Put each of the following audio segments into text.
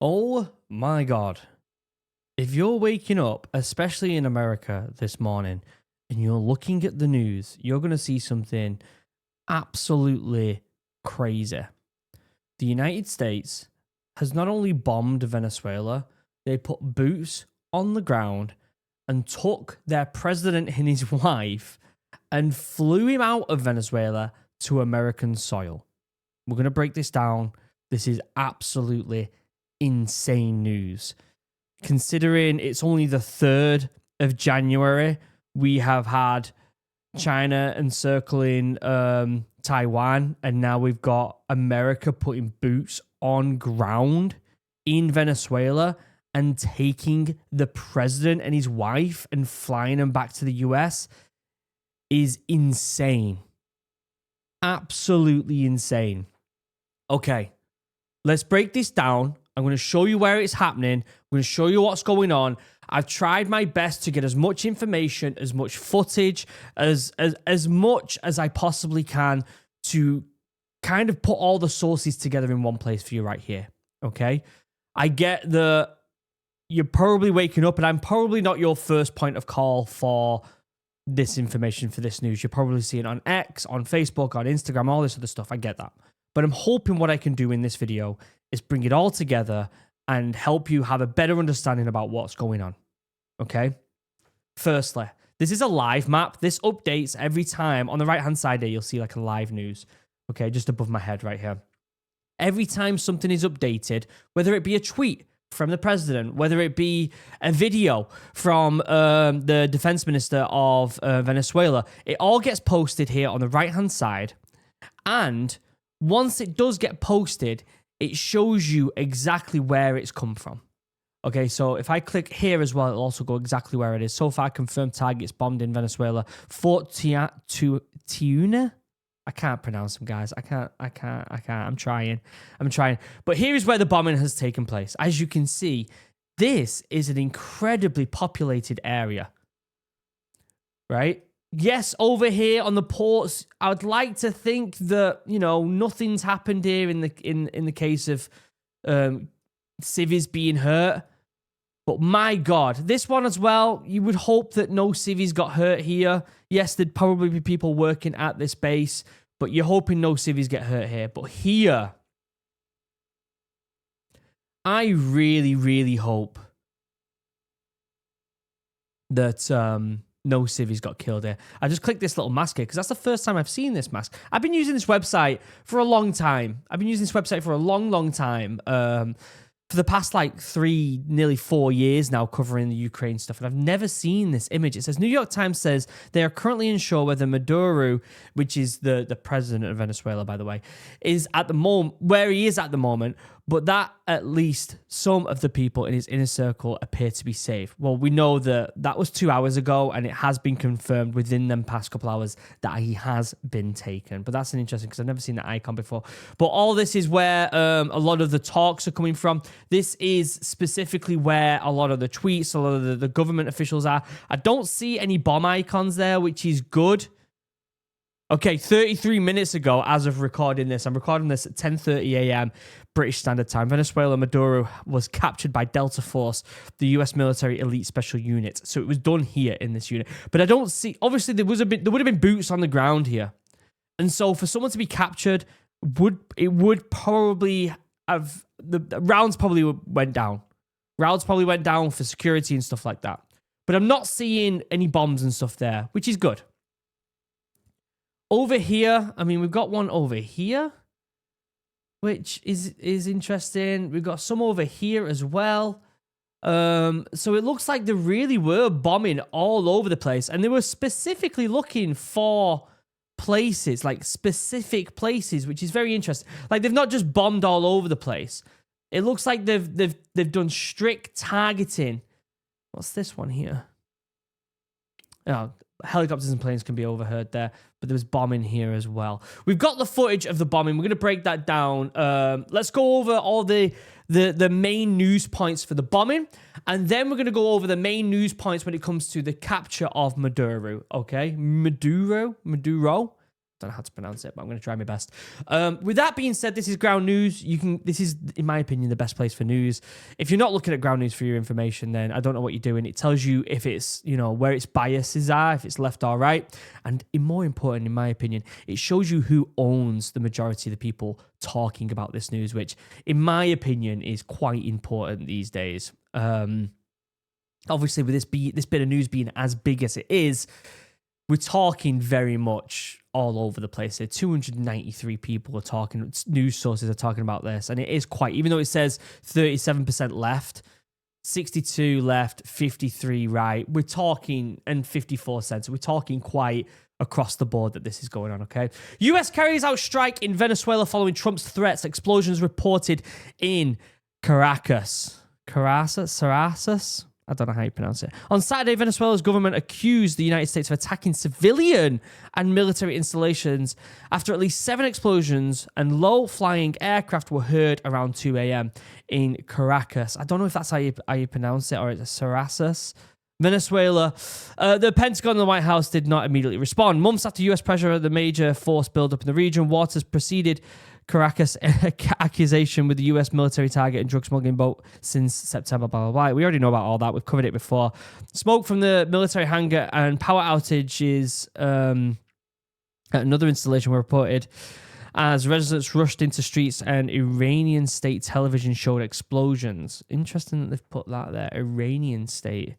Oh my God. If you're waking up, especially in America this morning, and you're looking at the news, you're going to see something absolutely crazy. The United States has not only bombed Venezuela, they put boots on the ground and took their president and his wife and flew him out of Venezuela to American soil. We're going to break this down. This is absolutely insane news. Considering it's only the 3rd of January, we have had China encircling Taiwan, and now we've got America putting boots on ground in Venezuela and taking the president and his wife and flying them back to the US is insane. Absolutely insane. Okay, let's break this down. I'm going to show you where it's happening. I'm going to show you what's going on. I've tried my best to get as much information, as much footage, as much as I possibly can to kind of put all the sources together in one place for you right here. Okay? I get that you're probably waking up, and I'm probably not your first point of call for this information, for this news. You're probably seeing it on X, on Facebook, on Instagram, all this other stuff. I get that. But I'm hoping what I can do in this video is bring it all together and help you have a better understanding about what's going on. Okay? Firstly, this is a live map. This updates every time. On the right-hand side there, you'll see like a live news. Okay, just above my head right here. Every time something is updated, whether it be a tweet from the president, whether it be a video from the defense minister of Venezuela, it all gets posted here on the right-hand side. And once it does get posted, it shows you exactly where it's come from. Okay, so if I click here as well, it'll also go exactly where it is. So far, confirmed targets bombed in Venezuela. Fort Tiuna? I can't pronounce them, guys. I can't. I'm trying. But here is where the bombing has taken place. As you can see, this is an incredibly populated area. Right? Yes, over here on the ports, I would like to think that, you know, nothing's happened here in the case of civvies being hurt. But my God, this one as well, you would hope that no civvies got hurt here. Yes, there'd probably be people working at this base, but you're hoping no civvies get hurt here. But here, I really, really hope that no civvies got killed here. I just clicked this little mask here because that's the first time I've seen this mask. I've been using this website for a long time. I've been using this website for a long, long time. For the past like 3, nearly 4 years now, covering the Ukraine stuff, and I've never seen this image. It says New York Times says they are currently unsure whether Maduro, which is the president of Venezuela, by the way, is at the moment where he is at the moment, but that at least some of the people in his inner circle appear to be safe. Well, we know that was 2 hours ago, and it has been confirmed within them past couple hours that he has been taken. But that's an interesting, because I've never seen that icon before. But all this is where a lot of the talks are coming from. This is specifically where a lot of the tweets, a lot of the government officials are. I don't see any bomb icons there, which is good. Okay, 33 minutes ago, as of recording this, I'm recording this at 10:30 a.m. British Standard Time. Venezuela Maduro was captured by Delta Force, the U.S. military elite special unit. So it was done here in this unit. But I don't see, obviously there would have been boots on the ground here. And so for someone to be captured, it would probably have, the rounds probably went down. Rounds probably went down for security and stuff like that. But I'm not seeing any bombs and stuff there, which is good. Over here, I mean, we've got one over here, which is interesting. We've got some over here as well. So it looks like they really were bombing all over the place. And they were specifically looking for places, like specific places, which is very interesting. Like, they've not just bombed all over the place. It looks like they've done strict targeting. What's this one here? Oh, helicopters and planes can be overheard there, but there was bombing here as well. We've got the footage of the bombing. We're going to break that down. Let's go over all the main news points for the bombing, and then we're going to go over the main news points when it comes to the capture of Maduro, okay? Maduro? Don't don't know how to pronounce it, but I'm going to try my best. With that being said, this is Ground News. This is, in my opinion, the best place for news. If you're not looking at Ground News for your information, then I don't know what you're doing. It tells you if it's, where its biases are, if it's left or right. And more important, in my opinion, it shows you who owns the majority of the people talking about this news, which, in my opinion, is quite important these days. Obviously, with this bit of news being as big as it is, we're talking very much all over the place. 293 people are talking, news sources are talking about this, and it is quite, even though it says 37% left, 62 left, 53 right, we're talking, and 54 cents. We're talking quite across the board that this is going on, okay? US carries out strike in Venezuela following Trump's threats. Explosions reported in Caracas. Caracas? I don't know how you pronounce it. On Saturday, Venezuela's government accused the United States of attacking civilian and military installations after at least 7 explosions and low-flying aircraft were heard around 2 a.m. in Caracas. I don't know if that's how you pronounce it, or it's Caracas. Venezuela. The Pentagon and the White House did not immediately respond. Months after U.S. pressure, the major force buildup in the region, Waters preceded Caracas accusation with the U.S. military target and drug smuggling boat since September, blah, blah, blah. We already know about all that. We've covered it before. Smoke from the military hangar and power outages at another installation were reported as residents rushed into streets and Iranian state television showed explosions. Interesting that they've put that there. Iranian state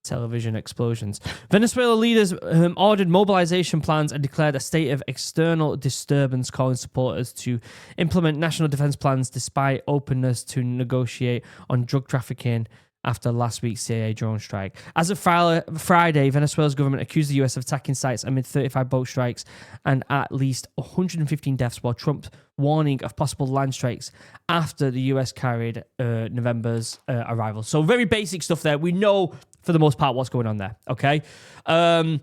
television explosions. Venezuela leaders ordered mobilization plans and declared a state of external disturbance, calling supporters to implement national defense plans despite openness to negotiate on drug trafficking after last week's CIA drone strike. As of Friday, Venezuela's government accused the US of attacking sites amid 35 boat strikes and at least 115 deaths, while Trump warning of possible land strikes after the US carried November's arrival. So very basic stuff there. We know for the most part what's going on there, okay? I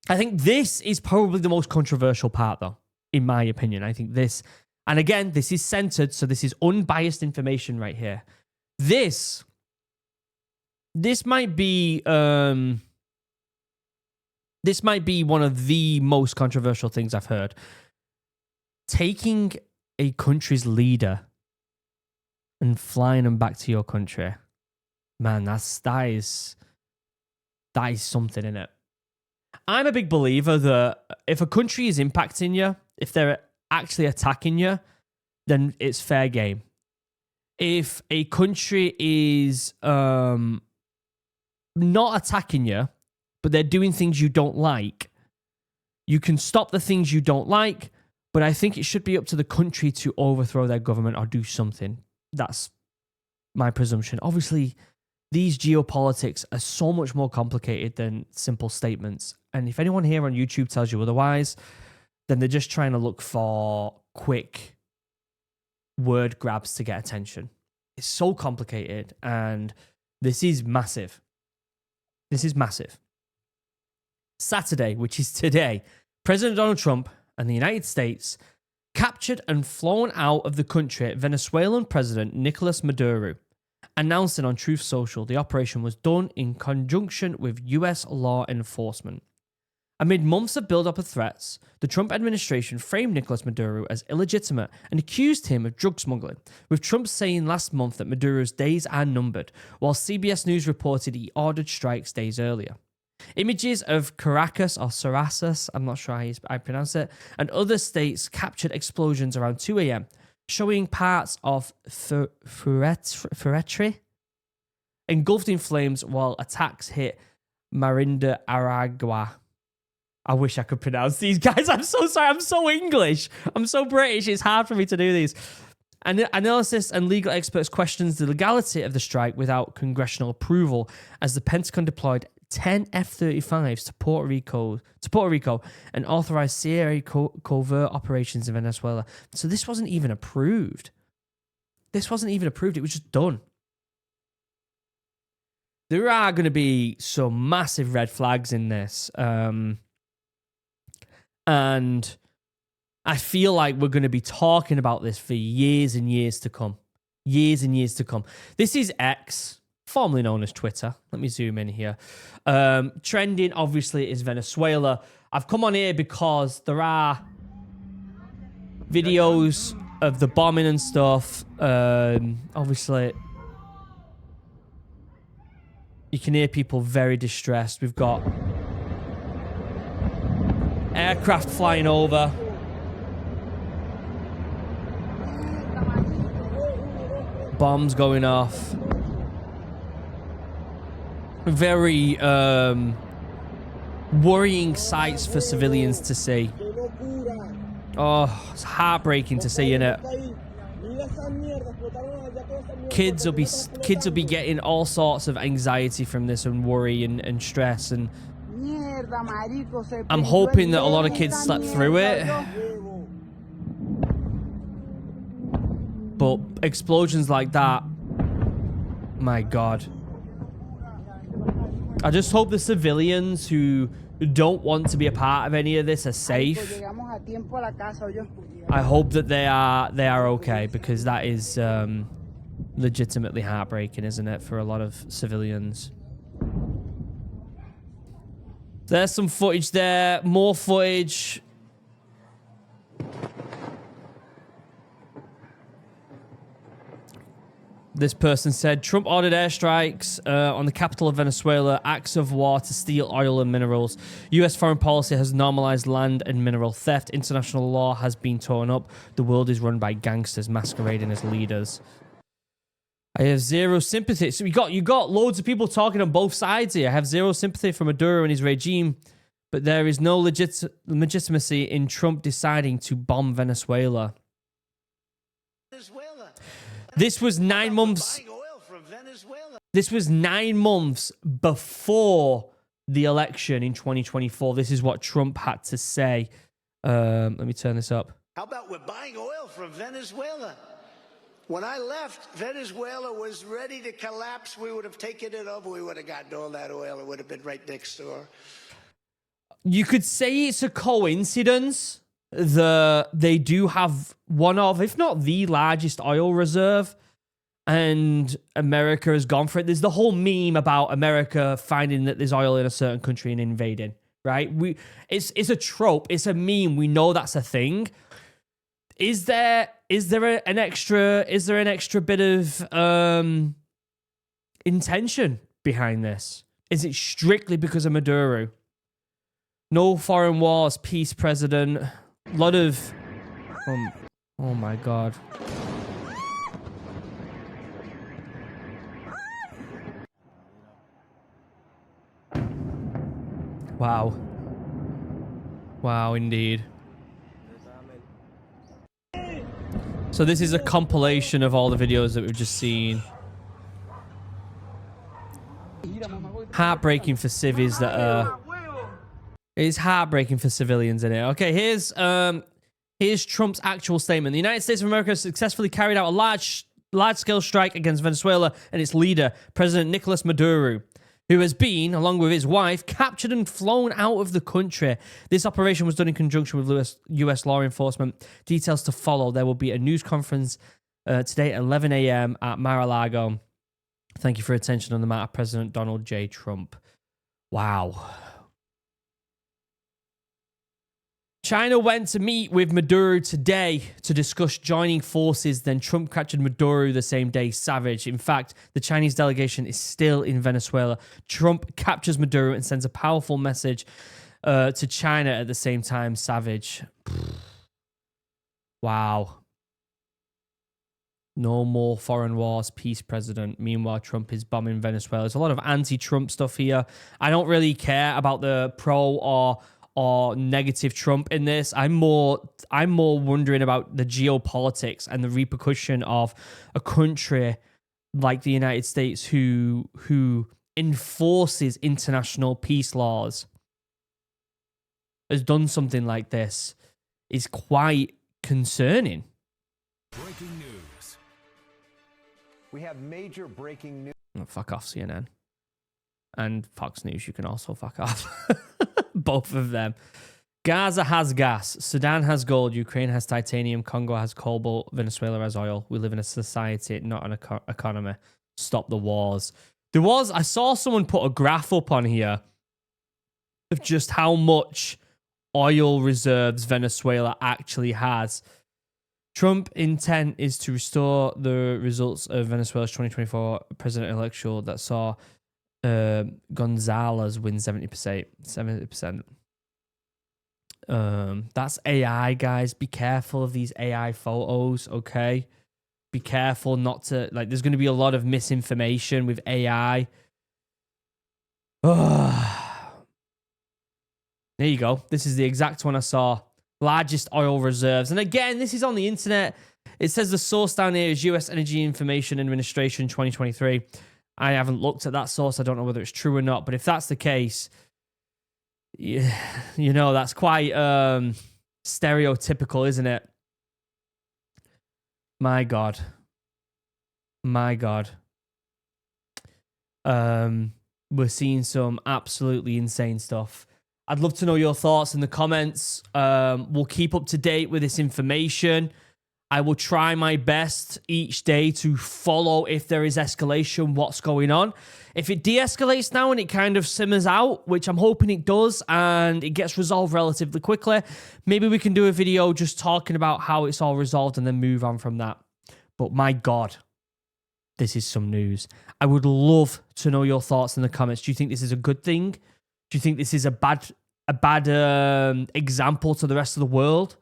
think this is probably the most controversial part, though, in my opinion. I think this, and again, this is centered, so this is unbiased information right here. This might be one of the most controversial things I've heard. Taking a country's leader and flying them back to your country, man, that is something, in it. I'm a big believer that if a country is impacting you, if they're actually attacking you, then it's fair game. If a country is not attacking you, but they're doing things you don't like, you can stop the things you don't like, but I think it should be up to the country to overthrow their government or do something. That's my presumption. Obviously, these geopolitics are so much more complicated than simple statements. And if anyone here on YouTube tells you otherwise, then they're just trying to look for quick word grabs to get attention. It's so complicated, and this is massive. This is massive. Saturday, which is today, President Donald Trump and the United States captured and flown out of the country Venezuelan President Nicolas Maduro, announcing on Truth Social the operation was done in conjunction with US law enforcement. Amid months of build-up of threats, the Trump administration framed Nicolas Maduro as illegitimate and accused him of drug smuggling, with Trump saying last month that Maduro's days are numbered, while CBS News reported he ordered strikes days earlier. Images of Caracas, or Sarasas, I'm not sure how I pronounce it, and other states captured explosions around 2 a.m., showing parts of Ferretri engulfed in flames while attacks hit Marinda, Aragua. I wish I could pronounce these guys. I'm so sorry. I'm so English. I'm so British. It's hard for me to do these. Analysis and legal experts questions the legality of the strike without congressional approval, as the Pentagon deployed 10 F-35s to Puerto Rico and authorized CIA covert operations in Venezuela. So this wasn't even approved. It was just done. There are going to be some massive red flags in this. And I feel like we're going to be talking about this for years and years to come. Years and years to come. This is X, formerly known as Twitter. Let me zoom in here. Trending, obviously, is Venezuela. I've come on here because there are videos of the bombing and stuff. Obviously, you can hear people very distressed. We've got aircraft flying over. Bombs going off. Very worrying sights for civilians to see. Oh, it's heartbreaking to see, innit? Kids will be getting all sorts of anxiety from this and worry and stress, and I'm hoping that a lot of kids slept through it. But explosions like that, my God. I just hope the civilians who don't want to be a part of any of this are safe. I hope that they are okay, because that is legitimately heartbreaking, isn't it, for a lot of civilians. There's some footage there, more footage. This person said, Trump ordered airstrikes on the capital of Venezuela, acts of war to steal oil and minerals. U.S. foreign policy has normalized land and mineral theft. International law has been torn up. The world is run by gangsters masquerading as leaders. I have zero sympathy. So you got loads of people talking on both sides here. I have zero sympathy for Maduro and his regime, but there is no legitimacy in Trump deciding to bomb Venezuela. This was 9 months. This was 9 months before the election in 2024. This is what Trump had to say. Let me turn this up. How about we're buying oil from Venezuela? When I left, Venezuela was ready to collapse. We would have taken it over. We would have gotten all that oil. It would have been right next door. You could say it's a coincidence. They do have one of, if not the largest oil reserve, and America has gone for it. There's the whole meme about America finding that there's oil in a certain country and invading, right? It's a trope. It's a meme. We know that's a thing. Is there an extra bit of intention behind this? Is it strictly because of Maduro? No foreign wars, peace president. A lot of... oh my God. Wow. Wow, indeed. So this is a compilation of all the videos that we've just seen. Heartbreaking for civvies that are... It's heartbreaking for civilians in it. Okay, here's Trump's actual statement. The United States of America has successfully carried out a large-scale strike against Venezuela and its leader, President Nicolas Maduro, who has been, along with his wife, captured and flown out of the country. This operation was done in conjunction with U.S. law enforcement. Details to follow. There will be a news conference today at 11 a.m. at Mar-a-Lago. Thank you for your attention on the matter, President Donald J. Trump. Wow. China went to meet with Maduro today to discuss joining forces. Then Trump captured Maduro the same day. Savage. In fact, the Chinese delegation is still in Venezuela. Trump captures Maduro and sends a powerful message to China at the same time. Savage. Wow. No more foreign wars, peace president. Meanwhile, Trump is bombing Venezuela. There's a lot of anti-Trump stuff here. I don't really care about the pro or negative Trump in this. I'm more wondering about the geopolitics and the repercussion of a country like the United States who enforces international peace laws has done something like this is quite concerning. Breaking news. We have major breaking news. Oh, fuck off, CNN. And Fox News, you can also fuck off. Both of them. Gaza has gas. Sudan has gold. Ukraine has titanium. Congo has cobalt. Venezuela has oil. We live in a society, not an economy. Stop the wars. I saw someone put a graph up on here of just how much oil reserves Venezuela actually has. Trump intent is to restore the results of Venezuela's 2024 presidential election that saw Gonzalez win 70%. 70%. That's AI, guys. Be careful of these AI photos, okay? Be careful not to, like, there's going to be a lot of misinformation with AI. There you go. This is the exact one I saw. Largest oil reserves. And again, this is on the internet. It says the source down here is U.S. Energy Information Administration 2023. I haven't looked at that source. I don't know whether it's true or not. But if that's the case, yeah, you know, that's quite stereotypical, isn't it? My God. My God. We're seeing some absolutely insane stuff. I'd love to know your thoughts in the comments. We'll keep up to date with this information. I will try my best each day to follow if there is escalation, what's going on. If it de-escalates now and it kind of simmers out, which I'm hoping it does, and it gets resolved relatively quickly, maybe we can do a video just talking about how it's all resolved and then move on from that. But my God, this is some news. I would love to know your thoughts in the comments. Do you think this is a good thing? Do you think this is a bad example to the rest of the world?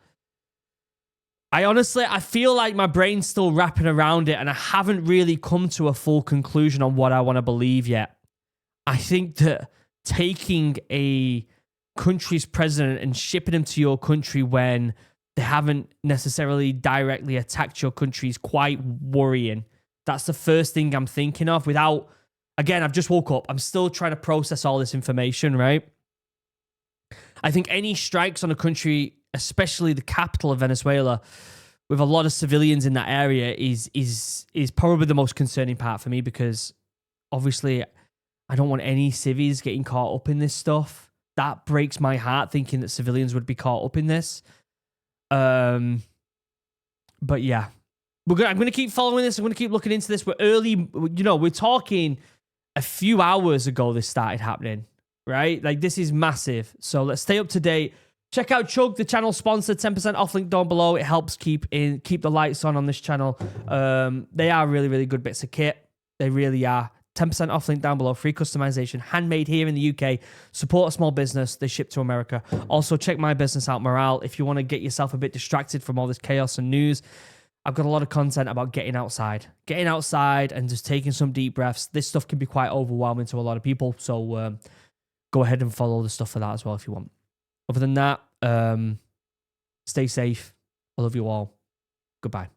I feel like my brain's still wrapping around it and I haven't really come to a full conclusion on what I want to believe yet. I think that taking a country's president and shipping him to your country when they haven't necessarily directly attacked your country is quite worrying. That's the first thing I'm thinking of without, again, I've just woke up. I'm still trying to process all this information, right? I think any strikes on a country, especially the capital of Venezuela, with a lot of civilians in that area is probably the most concerning part for me, because obviously I don't want any civvies getting caught up in this stuff. That breaks my heart, thinking that civilians would be caught up in this. But yeah, I'm going to keep following this. I'm going to keep looking into this. We're early, we're talking a few hours ago this started happening, right? Like, this is massive. So let's stay up to date. Check out Chug, the channel sponsor. 10% off link down below. It helps keep the lights on this channel. They are really, really good bits of kit. They really are. 10% off link down below. Free customization. Handmade here in the UK. Support a small business. They ship to America. Also, check my business out, Morale. If you want to get yourself a bit distracted from all this chaos and news, I've got a lot of content about getting outside and just taking some deep breaths. This stuff can be quite overwhelming to a lot of people. So go ahead and follow the stuff for that as well if you want. Other than that, stay safe. I love you all. Goodbye.